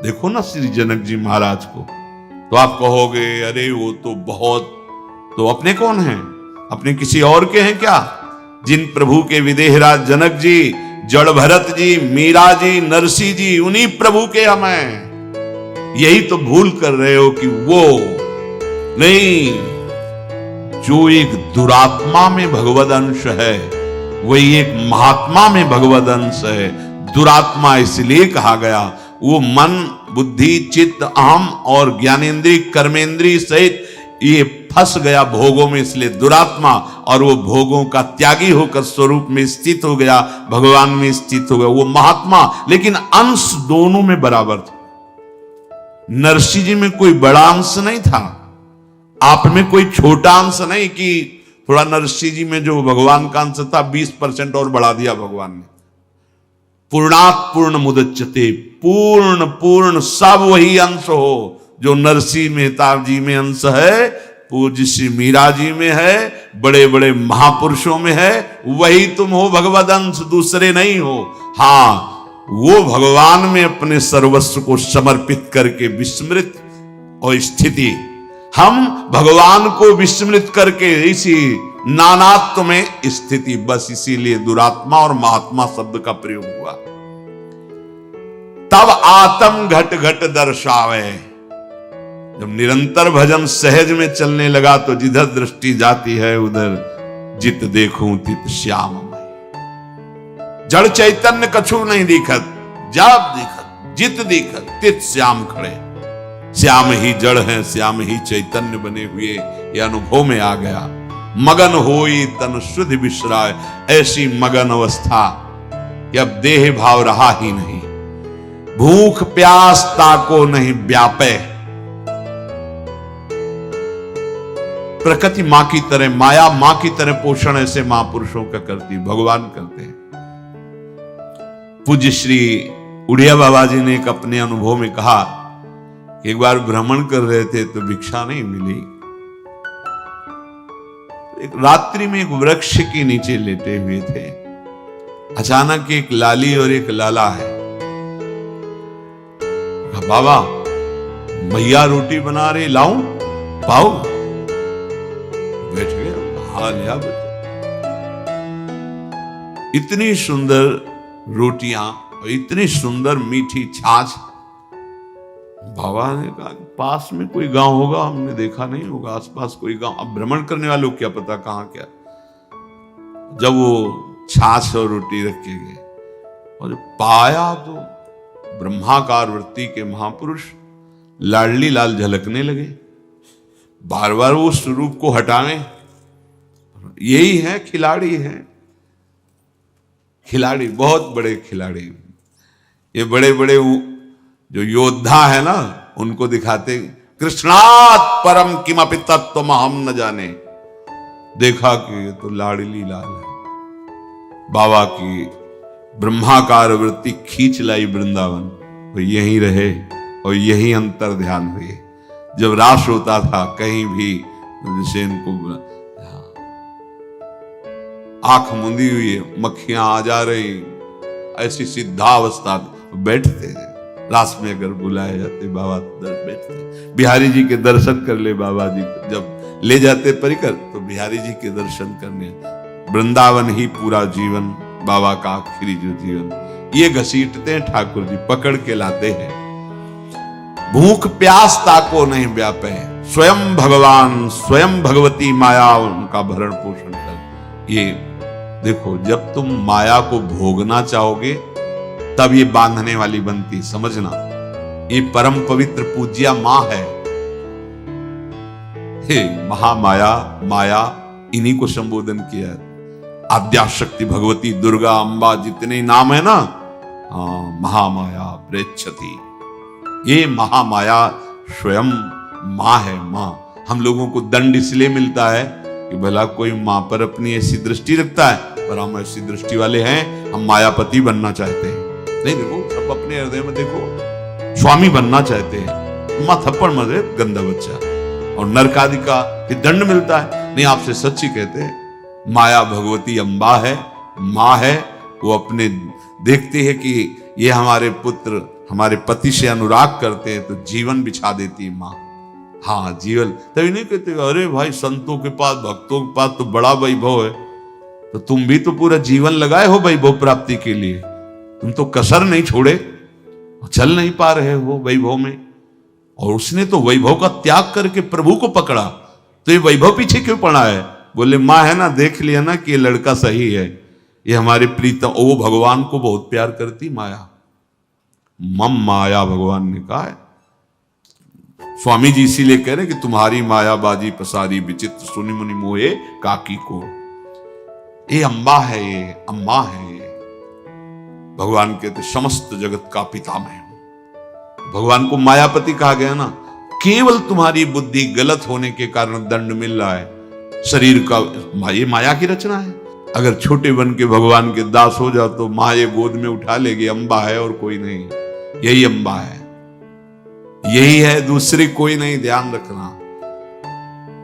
देखो ना श्री जनक जी महाराज को, तो आप कहोगे अरे वो तो बहुत, तो अपने कौन हैं? अपने किसी और के हैं क्या? जिन प्रभु के विदेहराज जनक जी, जड़ भरत जी, मीरा जी, नरसी जी, उन्हीं प्रभु के हम हैं। यही तो भूल कर रहे हो कि वो नहीं, जो एक दुरात्मा में भगवद अंश है वही एक महात्मा में भगवद अंश है। दुरात्मा इसलिए कहा गया, वो मन, बुद्धि, चित्त, अहम और ज्ञानेन्द्रिय, कर्मेंद्रिय सहित ये फंस गया भोगों में, इसलिए दुरात्मा। और वो भोगों का त्यागी होकर स्वरूप में स्थित हो गया, भगवान में स्थित हो गया, वो महात्मा। लेकिन अंश दोनों में बराबर था। नरसी जी में कोई बड़ा अंश नहीं था, आप में कोई छोटा अंश नहीं कि थोड़ा नरसी जी में जो भगवान का अंश था 20% और बढ़ा दिया भगवान ने। पूर्णात पूर्ण मुदच्यते, पूर्ण पूर्ण सब वही अंश हो जो नरसी मेहता जी में अंश है, पूज्य श्री मीरा जी में है, बड़े बड़े महापुरुषों में है, वही तुम हो भगवद अंश, दूसरे नहीं हो। हाँ, वो भगवान में अपने सर्वस्व को समर्पित करके विस्मृत और स्थिति, हम भगवान को विस्मृत करके इसी नानात्व में स्थिति, बस इसीलिए दुरात्मा और महात्मा शब्द का प्रयोग हुआ। तब आत्म घट घट दर्शावे, जब निरंतर भजन सहज में चलने लगा तो जिधर दृष्टि जाती है उधर जित देखूं तित श्याम। जड़ चैतन्य कछु नहीं दिखत, जब दिखत जित दिखत तित श्याम खड़े। श्याम ही जड़ है, श्याम ही चैतन्य बने हुए, ये अनुभव में आ गया। मगन होई तन शुद्ध विश्राय, ऐसी मगन अवस्था कि अब देह भाव रहा ही नहीं। भूख प्यास ताको नहीं व्यापे, प्रकृति मां की तरह, माया मां की तरह पोषण ऐसे महापुरुषों का करती, भगवान करते हैं। पूज्य श्री उड़िया बाबा जी ने एक अपने अनुभव में कहा कि एक बार भ्रमण कर रहे थे तो भिक्षा नहीं मिली। एक रात्रि में एक वृक्ष के नीचे लेटे हुए थे, अचानक एक लाली और एक लाला है। बाबा भैया रोटी बना रहे, लाऊं पाओ? बैठ गया, हाँ लिया बच्चा। इतनी सुंदर रोटियां और इतनी सुंदर मीठी छाछ। बाबा ने कहा पास में कोई गांव होगा, हमने देखा नहीं होगा आसपास कोई गांव, अब भ्रमण करने वालों क्या पता कहां क्या। जब वो छाछ और रोटी रखे गए और जब पाया तो ब्रह्माकार वृत्ति के महापुरुष लाडली लाल झलकने लगे। बार बार वो स्वरूप को हटावें, यही है, खिलाड़ी है, खिलाड़ी, बहुत बड़े खिलाड़ी। ये बड़े बड़े जो योद्धा है ना, उनको दिखाते कृष्णात् परम किमपि तत्त्वम् अहम् न जाने। देखा कि ये तो लाडली लाल है, बाबा की ब्रह्माकार वृत्ति खींच लाई वृंदावन, वो यहीं रहे और यही अंतर ध्यान हुए। जब रास होता था कहीं भी, जैसे इनको आंख मुंदी हुई है, मक्खियां आ जा रही, ऐसी सिद्धावस्था, बैठते थे रास में। अगर बुलाए जाते बाबा बैठते, बिहारी जी के दर्शन कर ले बाबा जी को, जब ले जाते परिकर तो बिहारी जी के दर्शन करने। वृंदावन ही पूरा जीवन, बाबा का आखिरी जो जीवन, ये घसीटते हैं ठाकुर जी, पकड़ के लाते हैं। भूख प्यास ताको नहीं व्यापे, स्वयं भगवान स्वयं भगवती माया उनका भरण पोषण कर। ये देखो, जब तुम माया को भोगना चाहोगे तब ये बांधने वाली बनती, समझना। ये परम पवित्र पूज्या मां है, हे महामाया, माया इन्हीं को संबोधन किया है। आद्याशक्ति भगवती दुर्गा अंबा जितने नाम है ना, महामाया प्रेच्छति, ये महामाया स्वयं मां है। मां, हम लोगों को दंड इसलिए मिलता है कि भला कोई मां पर अपनी ऐसी दृष्टि रखता है, पर हम ऐसी दृष्टि वाले हैं, हम मायापति बनना चाहते हैं। नहीं, देखो सब अपने हृदय में देखो, स्वामी बनना चाहते हैं। मां थप्पड़ मारे गंदा बच्चा, और नरक आदि का दंड मिलता है। नहीं, आपसे सच्ची कहते हैं, माया भगवती अंबा है, मां है। वो अपने देखती है कि ये हमारे पुत्र हमारे पति से अनुराग करते हैं तो जीवन बिछा देती माँ। हाँ जीवन, तभी नहीं कहते अरे भाई संतों के पास भक्तों के पास तो बड़ा वैभव है, तो तुम भी तो पूरा जीवन लगाए हो वैभव प्राप्ति के लिए, तुम तो कसर नहीं छोड़े, चल नहीं पा रहे हो वैभव में। और उसने तो वैभव का त्याग करके प्रभु को पकड़ा, तो ये वैभव पीछे क्यों पड़ा है? बोले माँ है ना, देख लिया ना कि ये लड़का सही है, ये हमारे प्रीतम। वो भगवान को बहुत प्यार करती माया, मम माया भगवान ने कहा है। स्वामी जी इसीलिए कह रहे कि तुम्हारी माया बाजी पसारी विचित्र सुनि मुनि मोहे काकी को। ये अम्बा है, ये अम्मा है। ये भगवान कहते समस्त जगत का पितामह। भगवान को मायापति कहा गया ना, केवल तुम्हारी बुद्धि गलत होने के कारण दंड मिल रहा है शरीर का। ये माया की रचना है। अगर छोटे बन के भगवान के दास हो जाओ तो माँ ये गोद में उठा लेगी, अम्बा है और कोई नहीं, यही अम्बा है, यही है, दूसरी कोई नहीं। ध्यान रखना।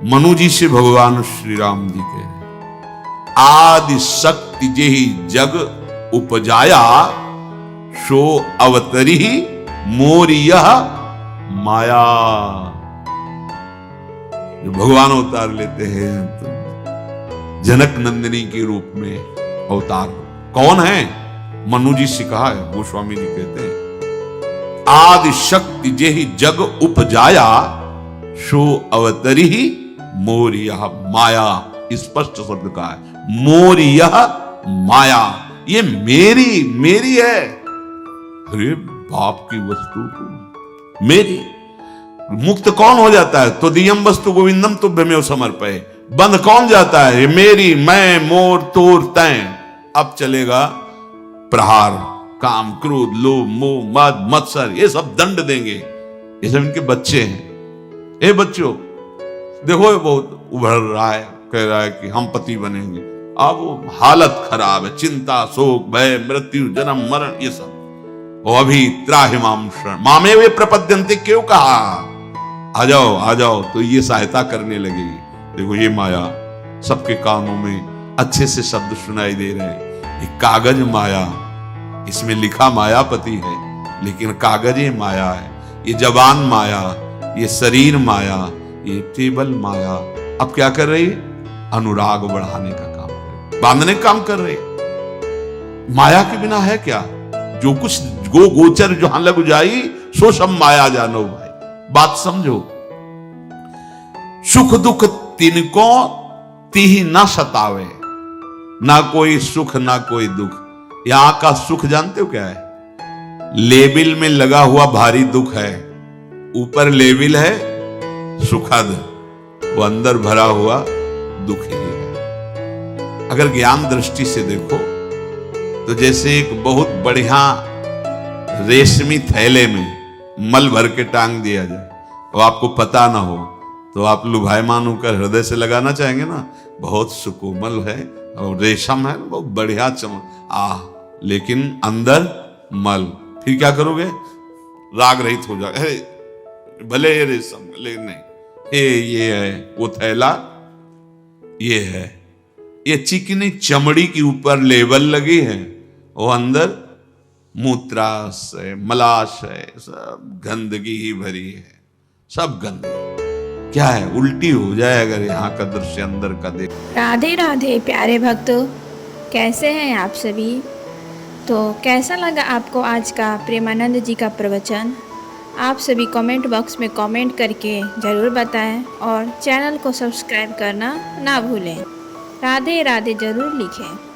मनु जी से भगवान श्री राम जी कह रहे आदि शक्ति जेहि जग उपजाया सो अवतरी मोर यह माया। जो भगवान अवतार लेते हैं तो जनक नंदिनी के रूप में अवतार कौन है? मनु जी से कहा है, गोस्वामी जी कहते हैं आदि शक्ति जेहि जग उपजाया सो अवतरी मोर यह माया। स्पष्ट शब्द का है, मोर यह माया, ये मेरी है। अरे बाप की वस्तु को मेरी। मुक्त कौन हो जाता है? तो दियम वस्तु गोविंदम तुभ्यमेव समर्पये। बंद कौन जाता है? ये मेरी, मैं, मोर, तोर, तैं। अब चलेगा प्रहार, काम, क्रोध, लोभ, मोह, मद, मत्सर, ये सब दंड देंगे। ये सब इनके बच्चे हैं। ए बच्चों देखो, ये बहुत उभर रहा है, कह रहा है कि हम पति बनेंगे। अब वो हालत खराब है, चिंता, शोक, भय, मृत्यु, जन्म, मरण, ये सब। वो अभी त्राहिमाम शरण मामे वे प्रपद्यन्ते क्यों कहा? आ जाओ आ जाओ, तो ये सहायता करने लगेगी। देखो ये माया सबके कानों में अच्छे से शब्द सुनाई दे रहे हैं। ये कागज माया, इसमें लिखा मायापति है, लेकिन कागज ये माया है। ये जबान माया, ये शरीर माया, ये टेबल माया। अब क्या कर रही है? अनुराग बढ़ाने का काम कर रही, बांधने का काम कर रही। माया के बिना है क्या? जो कुछ गोचर जहां लग जाई सो सब माया जानो। भाई बात समझो। सुख दुख तिनको तिहि न सतावे, ना कोई सुख ना कोई दुख। यहां का सुख जानते हो क्या है? लेबिल में लगा हुआ भारी दुख है, ऊपर लेबिल है सुखद, वो अंदर भरा हुआ दुख ही है। अगर ज्ञान दृष्टि से देखो तो जैसे एक बहुत बढ़िया रेशमी थैले में मल भर के टांग दिया जाए, तो आपको पता ना हो तो आप लुभायमान होकर हृदय से लगाना चाहेंगे ना। बहुत सुकोमल है और रेशम है, बहुत बढ़िया चमक, लेकिन अंदर मल। फिर क्या करोगे? राग रहित हो जाए। भले ये रेशम, लेकिन नहीं, ये है वो थैला, ये है, ये चिकनी चमड़ी के ऊपर लेबल लगी है, वो अंदर मूत्रास है, मलाश है, सब गंदगी ही भरी है, सब गंदगी। क्या है? उल्टी हो जाए अगर यहाँ का दृश्य अंदर का देख। राधे राधे प्यारे भक्तों, कैसे हैं आप सभी? तो कैसा लगा आपको आज का प्रेमानंद जी का प्रवचन? आप सभी कमेंट बॉक्स में कमेंट करके ज़रूर बताएं और चैनल को सब्सक्राइब करना ना भूलें। राधे राधे ज़रूर लिखें।